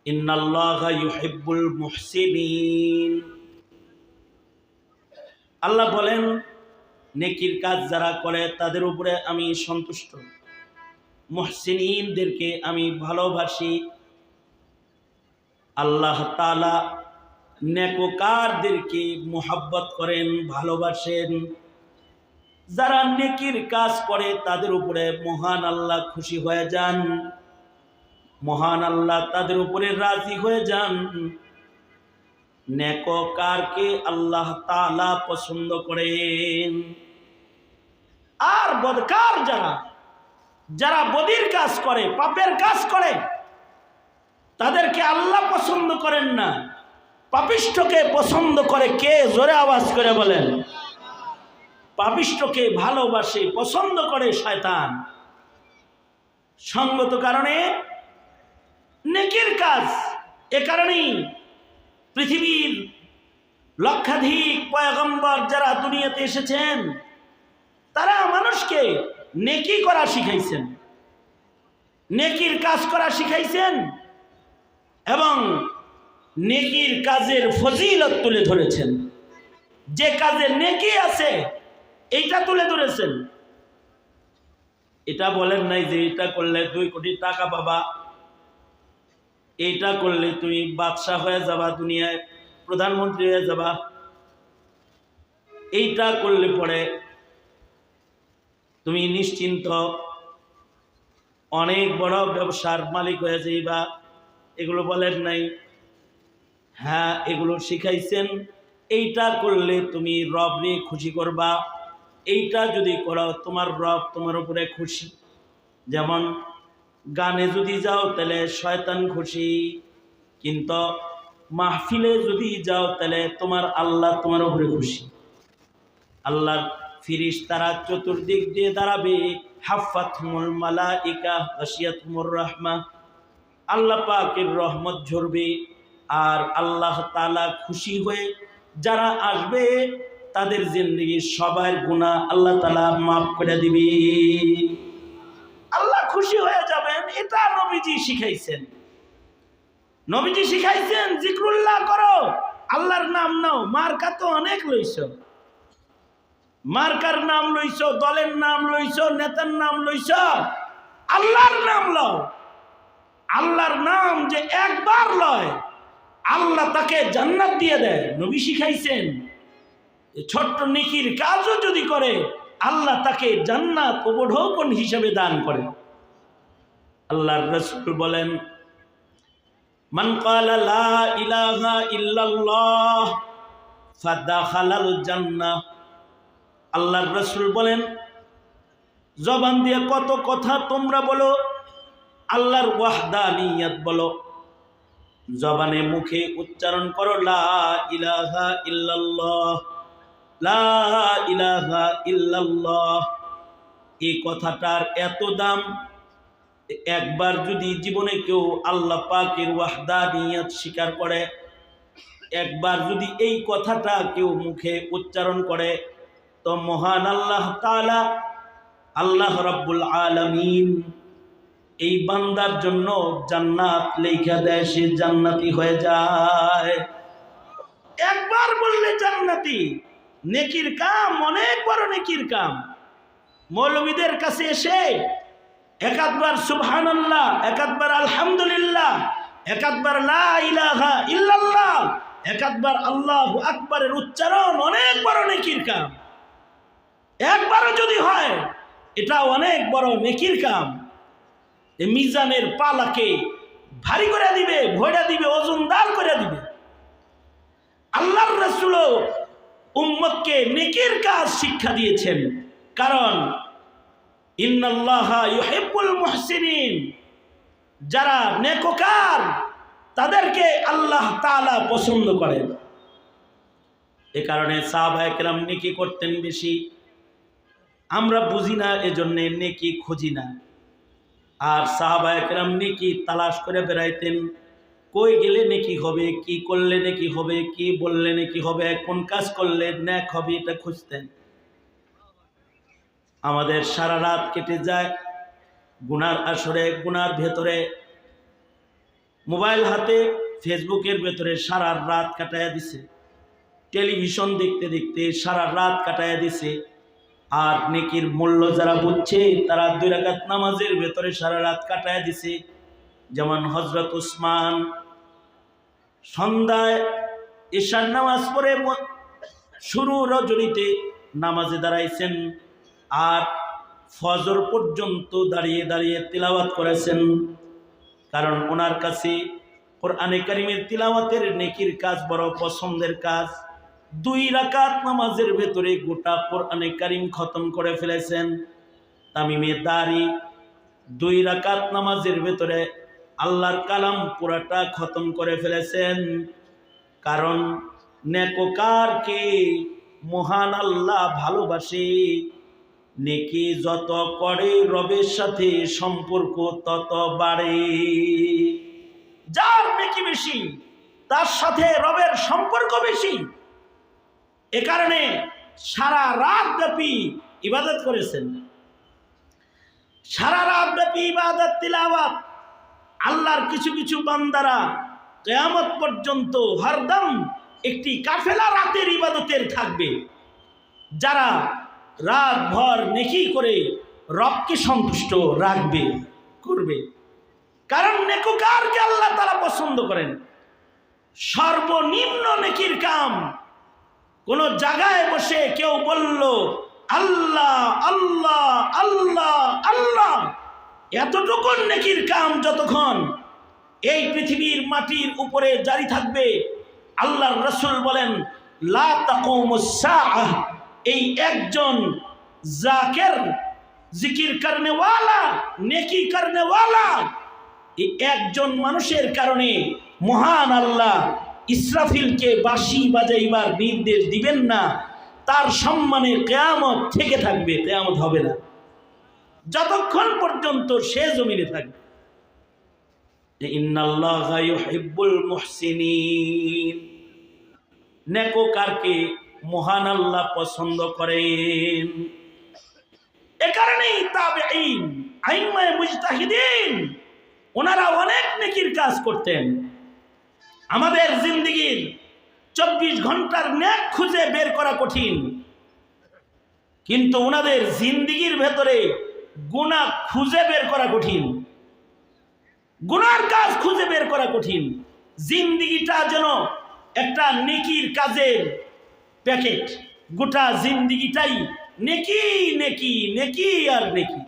ইন্নাল্লাহা ইউহিব্বুল মুহসিনিন। আল্লাহ বলেন, নেকির কাজ যারা করে তাদের উপরে আমি সন্তুষ্ট, মুহসিনিনদেরকে আমি ভালোবাসি। আল্লাহ তাআলা নেককারদেরকে মুহাব্বত করেন, ভালোবাসেন। যারা নেকির কাজ করে তাদের উপরে মহান আল্লাহ খুশি হয়ে যান, মহান আল্লাহ তাদের উপরে রাজি হয়ে যান। নেককারকে আল্লাহ তাআলা পছন্দ করেন। আর বদকার যারা বদির কাজ করে, পাপের কাজ করে, তাদেরকে আল্লাহ পছন্দ করেন না। পাপিষ্ঠকে পছন্দ করে কে? জোরে আওয়াজ করে বলেন। পাপিষ্ঠকে ভালোবাসে, পছন্দ করে শয়তান। সঙ্গত কারণে নেকির কাজ। এ কারণেই পৃথিবীর লক্ষাধিক পয়গম্বর যারা দুনিয়াতে এসেছেন, তারা মানুষকে নেকি করা শিখাইছেন, নেকির কাজ করা শিখাইছেন এবং নেকির কাজের ফজিলত তুলে ধরেছেন। যে কাজে নেকি আছে এইটা তুলে ধরেছেন। এটা বলেন নাই যে এটা করলে 2 কোটি টাকা পাবা, এইটা করলে তুমি বাদশা হয়ে যাবা, দুনিয়ায় প্রধানমন্ত্রী হয়ে যাবা, এইটা করলে পরে তুমি নিশ্চিন্ত অনেক বড় ব্যবসার মালিক হয়ে যাইবা। এগুলো বলেন নাই। হ্যাঁ, এগুলো শিখাইছেন। এইটা করলে তুমি রবরে খুশি করবা, এইটা যদি করো তোমার রব তোমার উপরে খুশি। যেমন গানে যদি যাও তাহলে শয়তান খুশি, কিন্তু মাহফিলে যদি যাও তাহলে তোমার আল্লাহ তোমার উপরে খুশি। আল্লাহর ফেরেশতারা চতুর্দিক দিয়ে দাঁড়াবে, হাফাতহুমুল মালাইকা গাশিয়াতহুমুর রাহমা, আল্লাহ পাকের রহমত ঝরবে। আর আল্লাহ তাআলা খুশি হয়ে যারা আসবে তাদের জিন্দেগির সবার গুনাহ আল্লাহ তাআলা মাফ করে দিবে। আল্লাহ খুশি হয়ে যাবেন। এটা নবীজি শিখাইছেন। নবীজি শিখাইছেন জিকরুল্লাহ করো, আল্লাহর নাম নাও। মার্কা তো অনেক লইছো, মার্কার নাম লইছো, দলের নাম লইছো, নেতার নাম লইছো, আল্লাহর নাম লও। আল্লাহর নাম যে একবার লয় আল্লাহ তাকে জান্নাত দিয়ে দেয়। নবী শিখাইছেন ছোট্ট নেকির কাজও যদি করে আল্লাহ তাকে জান্নাত উপঢৌকন হিসেবে দান করে। আল্লাহর রাসূল বলেন, মান ক্বালা লা ইলাহা ইল্লাল্লাহ ফাদাখালাল জান্নাহ। আল্লাহর রাসূল বলেন, জবান দিয়ে কত কথা তোমরা বলো, আল্লাহর ওয়াহদানিয়ত বলো, জবানে মুখে উচ্চারণ করো লা ইলাহা ইল্লাল্লাহ, লা ইলাহা ইল্লাল্লাহ। এই কথাটার এত দাম। একবার যদি জীবনে কেউ আল্লাহ পাকের ওয়াহদানিয়ত স্বীকার করে, একবার যদি এই কথাটা কেউ মুখে উচ্চারণ করে, তো মহান আল্লাহ তাআলা, আল্লাহ রাব্বুল আলামিন এই বান্দার জন্য জান্নাত লেখা দেয়, সে জান্নাতি হয়ে যায়। একবার বললে জান্নাতি। নেকির কাম অনেক বড় নেকির কাম। মৌলবীদের কাছে এসে একাধবার সুবহানাল্লাহ, একাধবার আলহামদুলিল্লাহ, একাধবার লা ইলাহা ইল্লাল্লাহ, একাধবার আল্লাহু আকবারের উচ্চারণ অনেক বড় নেকির কাম। একবারও যদি হয় এটা অনেক বড় নেকির কাম। এই মিজানের পালাকে ভারী করে দিবে, ভরে দিবে, ওজনদার করে দিবে। আল্লাহর রাসূল উম্মতকে নেকির কাজ শিক্ষা দিয়েছেন, কারণ ইন্নাল্লাহা ইউহিব্বুল মুহসিনিন, যারা নেককার তাদেরকে আল্লাহ তাআলা পছন্দ করেন। এ কারণে সাহাবায়ে কেরাম নেকি করতেন বেশি। আমরা বুঝি না, এজন্য নেকি খুঁজি না। আর সাহাবায়ে কেরাম নেকি তালাশ করে বেড়াইতেন। কই গেলে নেকি হবে, কি করলে নেকি হবে, কি বললে নেকি হবে, কোন কাজ করলে নেক হবে, এটা খুঁজতেন। আমাদের সারা রাত কেটে যায় গুনার আসরে, গুনার ভেতরে। মোবাইল হাতে ফেসবুকের ভেতরে সারা রাত কাটায়া দিছে, টেলিভিশন দেখতে দেখতে সারা রাত কাটায়া দিছে। আর নেকির মূল্য যারা বুঝছে তারা 2 রাকাত নামাজের ভেতরে সারা রাত কাটায়া দিছে। যেমন হযরত উসমান সন্ধ্যায় ঈশার নামাজ পড়ে শুরু রজনীতে নামাজে দাঁড়াইছেন আর ফজর পর্যন্ত দাঁড়িয়ে দাঁড়িয়ে তিলাওয়াত করেছেন। কারণ ওনার কাছে কোরআনে কারিমের তিলাওয়াতের নেকির কাজ বড় পছন্দের কাজ। 2 রাকাত নামাজের ভেতরে গোটা কোরআনে কারিম খতম করে ফেলেছেন। তামিমে দারি 2 রাকাত নামাজের ভেতরে আল্লাহর কালাম পুরাটা খতম করে ফেলেছেন। কারণ নেককারকে মহান আল্লাহ ভালোবাসে। নেকি যত করে রবের সাথে সম্পর্ক তত বাড়ে। যার নেকি বেশি তার সাথে রবের সম্পর্ক বেশি। এ কারণে সারা রাত ব্যাপী ইবাদত করেছেন, সারা রাত ব্যাপী ইবাদত তিলাওয়াত। আল্লাহর কিছু কিছু বান্দারা কিয়ামত পর্যন্ত হরদম একটি কাফেলা রাতের ইবাদতের থাকবে, যারা রাত ভর নেকি করে রবকে সন্তুষ্ট রাখবে করবে। কারণ নেককারকে আল্লাহ তাআলা পছন্দ করেন। সর্বনিম্ন নেকির কাম কোন জায়গায় বসে কেউ বলল আল্লাহ আল্লাহ আল্লাহ আল্লাহ, এতটুকু নেকির কাম যতক্ষণ এই পৃথিবীর মাটির উপরে জারি থাকবে, আল্লাহর রাসূল বলেন লা তাকুমুস সাআহ, এই একজন জাকির জিকির করনে ওয়ালা নেকি করনে ওয়ালা এই একজন মানুষের কারণে মহান আল্লাহ ইসরাফিলকে বাঁশি বাজাইবার নির্দেশ দিবেন না। তার সম্মানে কিয়ামত থেকে থাকবে, কিয়ামত হবে না যতক্ষণ পর্যন্ত সে জমিনে থাকবে। ইন্নাল্লাহা ইউহিব্বুল মুহসিনিন, নেককারকে মহান আল্লাহ পছন্দ করেন। এ কারণেই তাবেঈন আইম্মায়ে মুজতাহিদিন ওনারা অনেক নেকির কাজ করতেন। আমাদের জিন্দেগির 24 ঘন্টার নেক খুঁজে বের করা কঠিন, কিন্তু ওনাদের জিন্দেগির ভেতরে গুনাহ খুঁজে বের করা কঠিন, গুনার কাজ খুঁজে বের করা কঠিন। জিন্দেগিটা যেন একটা নেকির কাজের প্যাকেট, গোটা জিন্দেগিটাই নেকি নেকি নেকি আর নেকি।